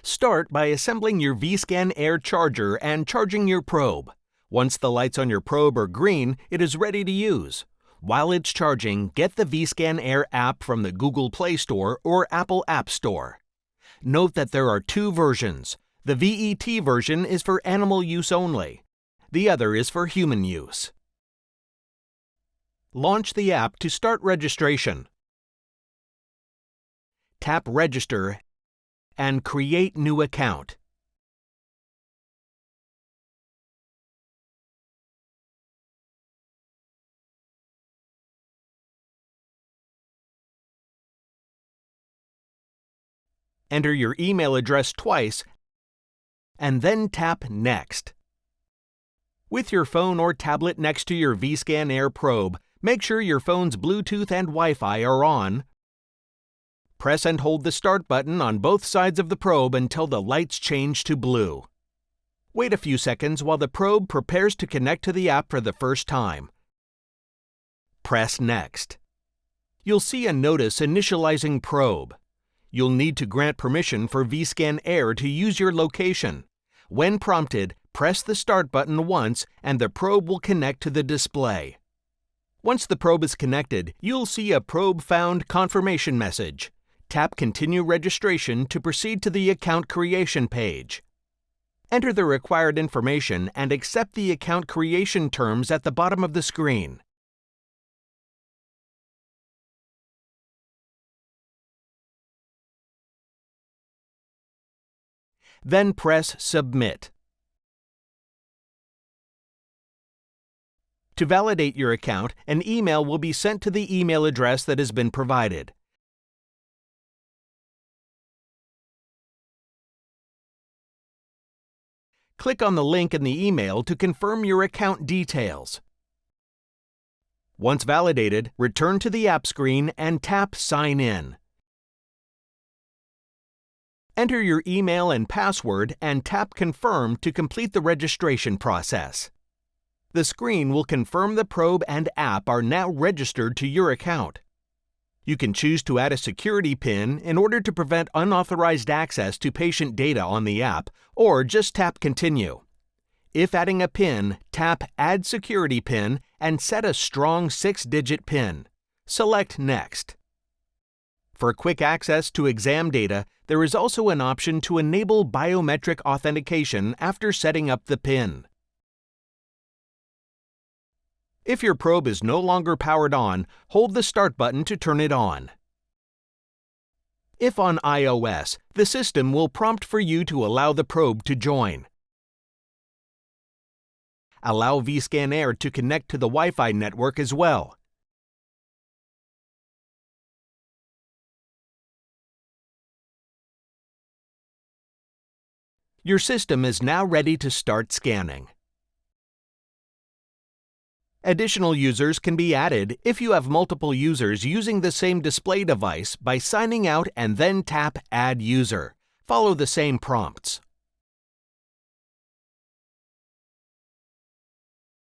Start by assembling your Vscan Air charger and charging your probe. Once the lights on your probe are green, it is ready to use. While it's charging, get the Vscan Air app from the Google Play Store or Apple App Store. Note that there are two versions. The VET version is for animal use only. The other is for human use. Launch the app to start registration. Tap Register and Create New Account. Enter your email address twice and then tap Next. With your phone or tablet next to your Vscan Air probe, make sure your phone's Bluetooth and Wi-Fi are on. Press and hold the Start button on both sides of the probe until the lights change to blue. Wait a few seconds while the probe prepares to connect to the app for the first time. Press Next. You'll see a notice initializing probe. You'll need to grant permission for Vscan Air to use your location. When prompted, press the Start button once and the probe will connect to the display. Once the probe is connected, you'll see a Probe Found confirmation message. Tap Continue Registration to proceed to the account creation page. Enter the required information and accept the account creation terms at the bottom of the screen. Then press Submit. To validate your account, an email will be sent to the email address that has been provided. Click on the link in the email to confirm your account details. Once validated, return to the app screen and tap Sign In. Enter your email and password and tap Confirm to complete the registration process. The screen will confirm the probe and app are now registered to your account. You can choose to add a security PIN in order to prevent unauthorized access to patient data on the app, or just tap Continue. If adding a PIN, tap Add Security PIN and set a strong 6-digit PIN. Select Next. For quick access to exam data, there is also an option to enable biometric authentication after setting up the PIN. If your probe is no longer powered on, hold the Start button to turn it on. If on iOS, the system will prompt for you to allow the probe to join. Allow Vscan Air to connect to the Wi-Fi network as well. Your system is now ready to start scanning. Additional users can be added if you have multiple users using the same display device by signing out and then tap Add User. Follow the same prompts.